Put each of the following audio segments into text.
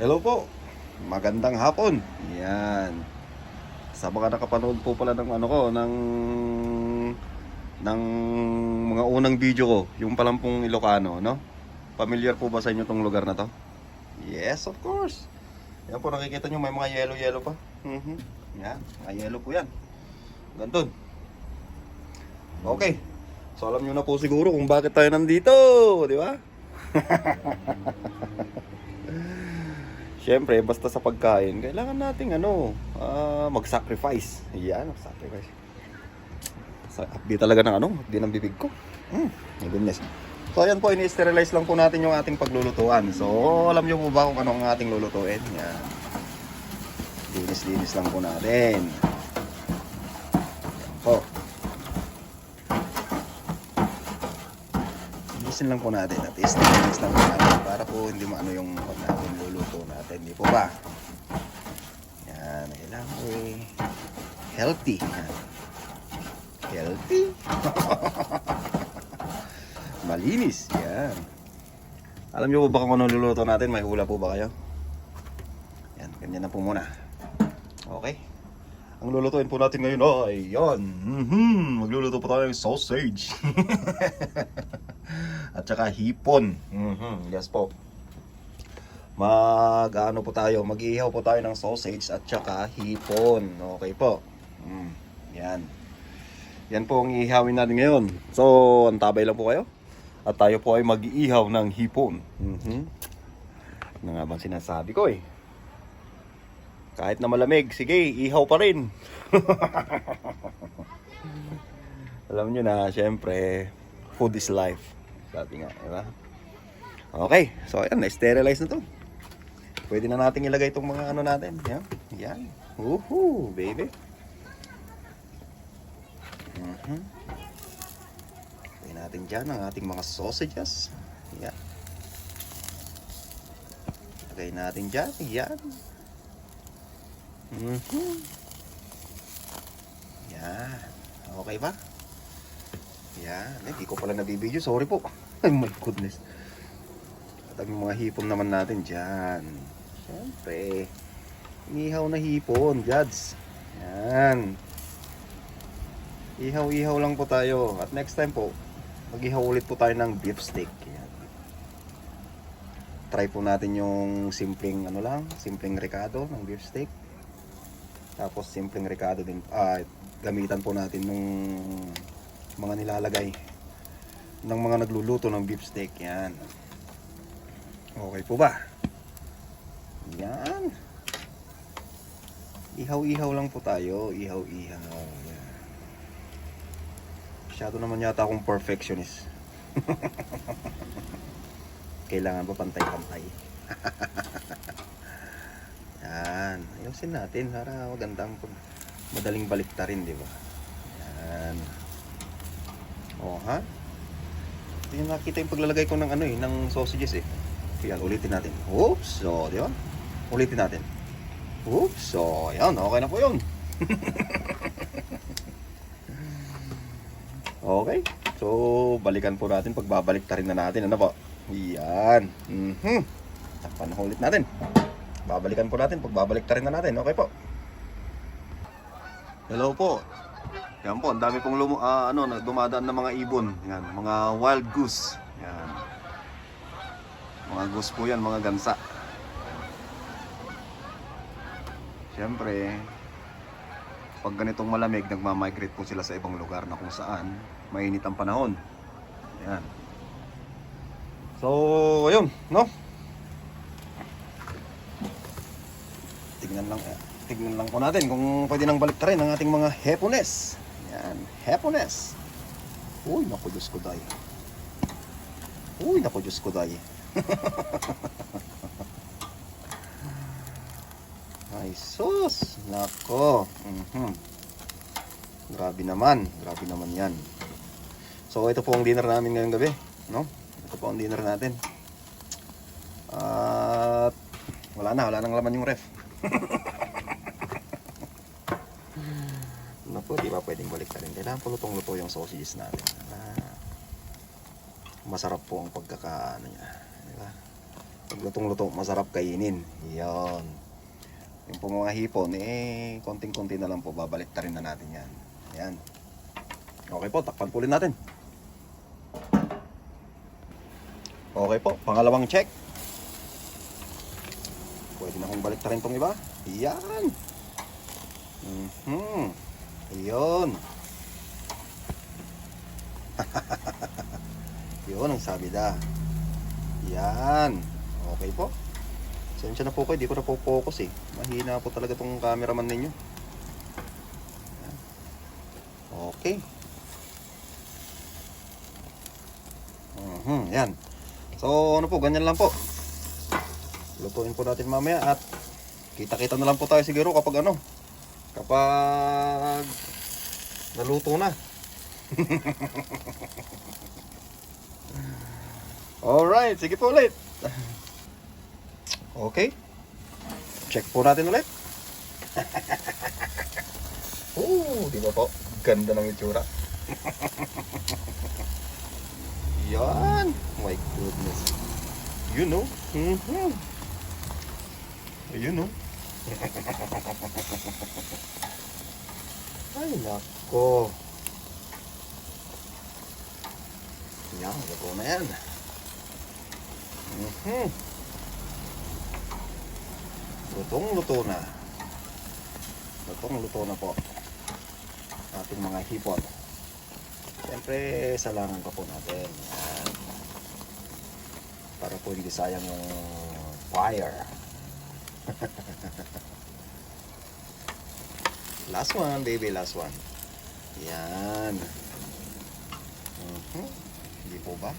Hello po, magandang hapon. Yan. Sa mga nakapanood po pala ng ano ko, ng mga unang video ko, yung palang pong Ilocano, no? Familiar po ba sa inyo tong lugar na to? Yes, of course. Yan po, nakikita nyo may mga yellow-yellow pa. Yan, mga yellow po yan. Ganun. Okay. So alam nyo na po siguro kung bakit tayo nandito, di ba? Siyempre, basta sa pagkain, kailangan nating mag-sacrifice. Yan, mag-sacrifice. Di talaga ng di ng bibig ko. My goodness. So, ayan po, ini-sterilize lang po natin yung ating paglulutuan. So, alam nyo po ba kung ano ang ating lulutuin? Yan. Linis-linis lang po natin. Yan po. Linisin lang po natin. At i-sterilize lang po natin para po hindi maano yung pag natin luluto natin. Di po ba? Yan. Kailangan po healthy. Yan. Healthy? Malinis. Yan. Alam nyo po ba kung ano luluto natin? May hula po ba kayo? Yan. Ganyan na po muna. Okay. Ang lulutuin po natin ngayon ay yan. Magluluto po tayo ng sausage. At saka hipon. Yes po. Mag-ano po tayo? Mag-iihaw po tayo ng sausage at saka hipon. Okay po. Yan. Yan po ang iihawin natin ngayon. So, antabay lang po kayo. At tayo po ay mag-iihaw ng hipon. Ano nga bang sinasabi ko eh? Kahit na malamig, sige, ihaw pa rin. Alam nyo na, syempre, food is life. Sabi nga, diba? Okay, so ayan, na-sterilize na to. Pwede na natin ilagay itong mga ano natin. Yan, yan. Woohoo, baby. Lagay natin dyan ang ating mga sausages. Yan. Lagay natin dyan. Yan. Yan. Okay ba? Yan. Hindi ko pala nabibideo. Sorry po. Ay my goodness. At ang mga hipon naman natin dyan. Siyempre. Ihaw na hipon, Jads. Yan. Ihaw-ihaw lang po tayo. At next time po, mag-ihaw ulit po tayo ng beef steak. Yan. Try po natin yung simpleng simpleng ricado ng beef steak. Tapos simpleng ricado din. Gamitan po natin ng mga nilalagay ng mga nagluluto ng beef steak. Yan. Okay po ba? Yan. Ihaw-ihaw lang po tayo. Ihaw-ihaw. Yan. Masyado naman yata akong perfectionist. Kailangan pa pantay-pantay. Yan. Ayusin natin para magandang madaling baliktarin, di ba? Yan. O, ha? Ito yung nakita yung paglalagay ko ng ng sausages eh. Yan, ulitin natin. Oops! So, di ba? Ulitin natin. Oops! So, yan. Okay na po yun. Okay. So, balikan po natin. Pagbabalik-tarin na natin. Ano po? Yan. Takpan na ulit natin. Babalikan po natin. Pagbabalik-tarin na natin. Okay po. Hello po. Yan po. Ang dami pong dumadaan ng mga ibon. Yan. Mga wild goose. Yan. Mga goose po yan. Mga gansa. Siyempre, pag ganitong malamig, nagmamigrate po sila sa ibang lugar na kung saan mainit ang panahon. Ayan. So, ayun, no? Tignan lang po natin kung pwede nang baliktarin ang ating mga hepones. Ayan, hepones. Uy, naku, Diyos ko day. Uy, naku, Diyos ko day. Ay, sus! Nako. Grabe naman yan. So ito po ang dinner namin ngayong gabi, no? Ito po ang dinner natin. At wala nang laman yung ref. Naku, di ba pwedeng baliktarin? Kailangan po lutong-luto yung sausages natin. Masarap po ang pagkakaano niya, di ba? Pag lutong-luto, masarap kainin. Yan. Yung po mga hipon, konting-konti na lang po, babalik rin na natin yan. Ayan. Okay po, takpan po ulit natin. Okay po, pangalawang check. Pwede na akong balik rin tong iba. Yan. Yun. Yun ang sabi da. Yan. Okay po. Sensya na po kayo, di ko na po focus eh. Mahina po talaga tong cameraman ninyo. Yan. Okay. Yan. So ano po, ganyan lang po. Lutuin po natin mamaya at kita-kita na lang po tayo siguro kapag kapag naluto na. Alright, sige po ulit. Okay. Check po natin ulit. Di ba po? Ganda ng itsura. Yan. My goodness. You know. You know. Ay, nako. Yan, luto na yan. Lutong-luto na. Lutong-luto na po ating mga hipon. Siyempre, salangan pa po natin. Yan. Para po hindi sayang yung fire. Last one, baby, last one. Yan. Hindi po ba?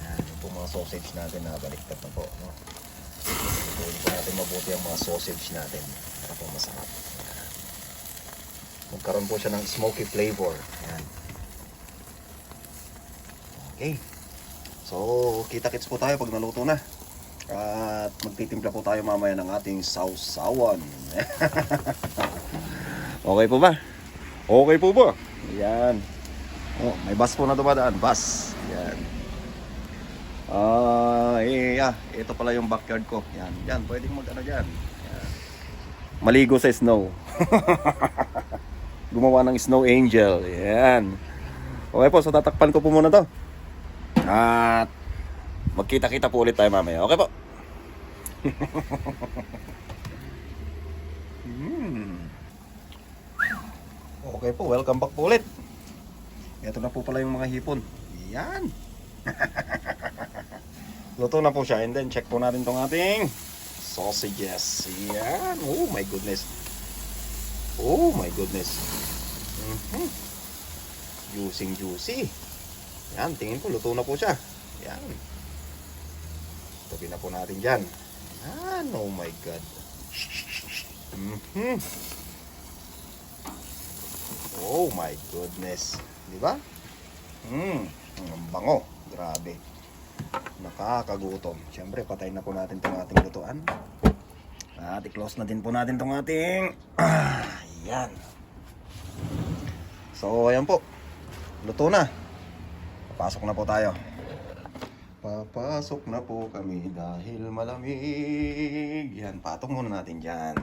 Yan, ito mga sausage natin na baliktad na po. No? Ituloy po natin mabuti ang mga sausage natin para po masarap. Yan. Magkaroon po siya ng smoky flavor. Yan. Okay. So, kita-kits po tayo pag naluto na. At magtitimpla po tayo mamaya ng ating sausawan. Okay po ba? Okay po ba? Yan. Oh, may bus po na dumadaan. Bus. Yan. Ito pala yung backyard ko. Yan. Yan, pwedeng mag-ano dyan. Yan. Maligo sa snow. Gumawa ng snow angel. Yan. Okay po, so tatakpan ko po muna to. At magkita-kita po ulit tayo mamaya. Okay po? Okay po, welcome back po ulit. Ito na po pala yung mga hipon. Yan. Luto na po siya. And then check po natin tong ating sausages. Yan. Oh my goodness. Oh my goodness. Juicy. Yan, tingin ko luto na po siya. Yan. Tabi na po natin dyan. Yan, oh my God. Oh my goodness. Diba? Ang bango. Grabe. Nakakagutom. Siyempre, patay na po natin itong ating lutuan. At i-close na din po natin itong ating... Yan. So, ayan po. Luto na. Papasok na po tayo. Papasok na po kami dahil malamig. Yan, patong muna natin dyan.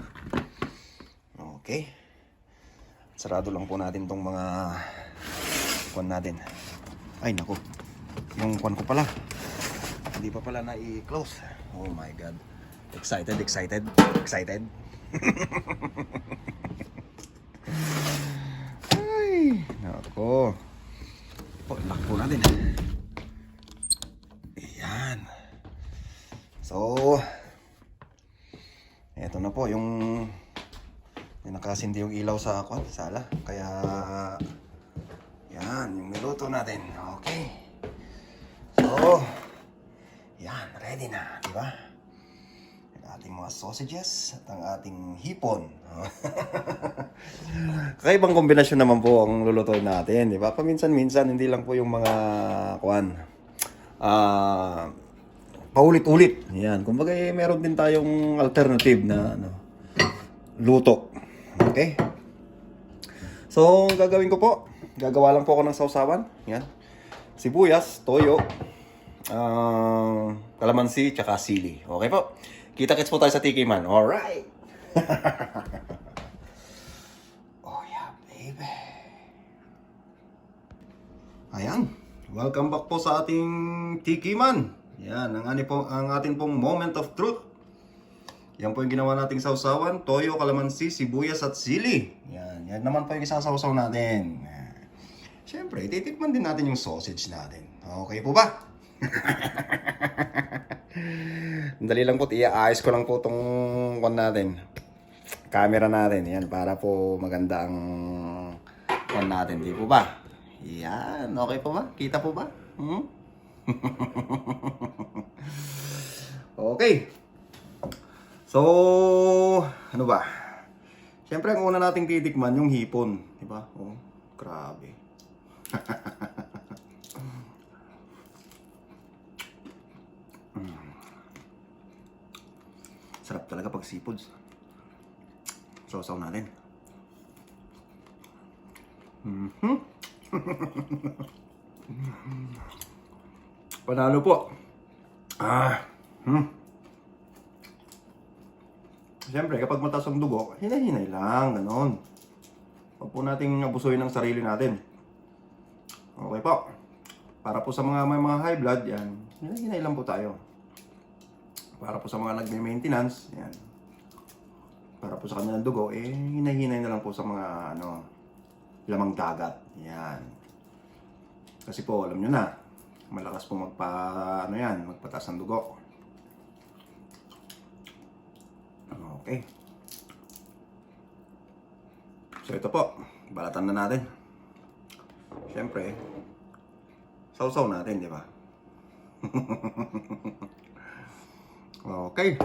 Okay. Sarado lang po natin tong mga kwan natin. Ay, naku. Yung kwan ko pala. Hindi pa pala na-i-close. Oh my God. Excited. Ay, naku. Lock po natin. Ayan. So, eto na po yung nakasindi yung ilaw sa sala. Kaya, yan, yung niluto natin. Okay. So, yan, ready na, di ba? Ang ating mga sausages at ang ating hipon. Kakaibang kombinasyon naman po ang lulutuin natin, di ba? Paminsan-minsan, hindi lang po yung mga paulit-ulit. Yan, kumbaga meron din tayong alternative na luto. Okay? So, ang gagawin ko po, gagawa lang po ako ng sausawan. Yan. Sibuyas, toyo, kalamansi, tsaka sili. Okay po. Kita-kits po tayo sa Tiki Man. Alright! Oh yeah, baby. Ayan. Welcome back po sa ating Tiki Man. Yan, ang ating pong moment of truth. Yan po yung ginawa nating sausawan, toyo, kalamansi, sibuyas at sili. Yan naman po yung isasawsaw natin. Siyempre, titikman din natin yung sausage natin. Okay po ba? Dali lang po, iaayos ko lang po itong camera natin. Yan, para po maganda ang natin. Di po ba? Yan, okay po ba? Kita po ba? Okay. So, ano ba? Siyempre, ang una nating titikman yung hipon. Diba? Oh, grabe. Sarap talaga pag seafoods. Sausaw natin. Panalo po. Siyempre, kapag mataas ang dugo, hinay-hinay lang, ganon. Huwag po nating abusuin ang sarili natin. Okay po. Para po sa may mga high blood, yan, hinay-hinay lang po tayo. Para po sa mga nagme-maintenance, yan. Para po sa kanilang dugo, hinay-hinay na lang po sa mga, lamang dagat. Yan. Kasi po, alam nyo na, malakas po magpataas ng dugo. Okay. So ito po, balatan na natin. Siyempre, sausaw natin, di ba? Okay.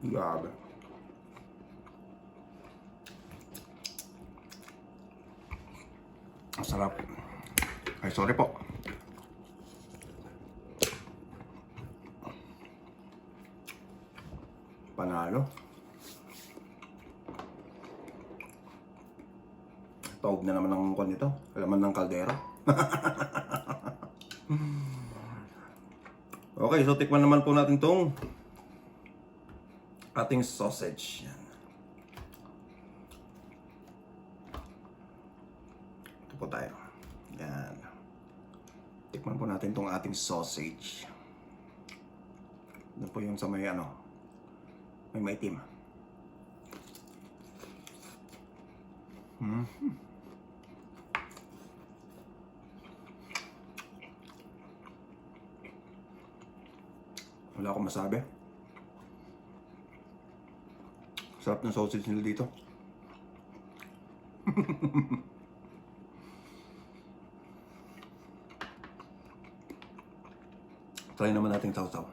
Grabe. Ang sarap. Ay, sorry po. Panalo. Taob na naman ng kwan nito. Kalaman ng kaldero. Okay, so tikman naman po natin tong ating sausage. Yan. Ito po tayo. Yan. Tikman po natin tong ating sausage. Ito po yung sa may may maitim. Wala akong masabi. Sarap ng sausage nila dito. Try naman natin sausaw.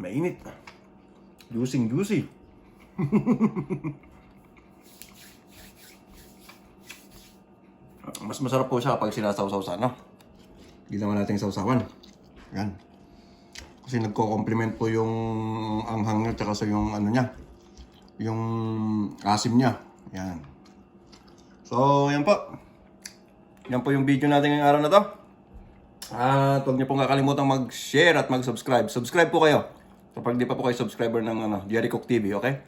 Mainit. Juicy. Mas masarap po siya pag sinasawsaw sa ginawa natin sausawan. Yan. Kasi nagko-complement po yung anghang niya tsaka sa yung niya. Yung asim niya. Yan. So, yan po. Yan po yung video natin ngayong araw na to. At huwag niyo pong kakalimutan mag-share at mag-subscribe. Subscribe po kayo kapag di pa po kayo subscriber ng Jerry Cook TV, okay?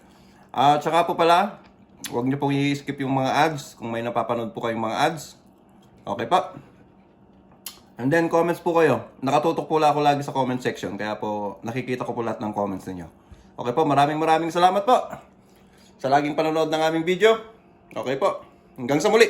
At saka po pala, huwag niyo pong i-skip yung mga ads kung may napapanood po kayong mga ads. Okay pa? And then comments po kayo. Nakatutok po ako lagi sa comment section, kaya po nakikita ko po lahat ng comments ninyo. Okay po, maraming salamat po sa laging panonood ng aming video. Okay po, hanggang sa muli.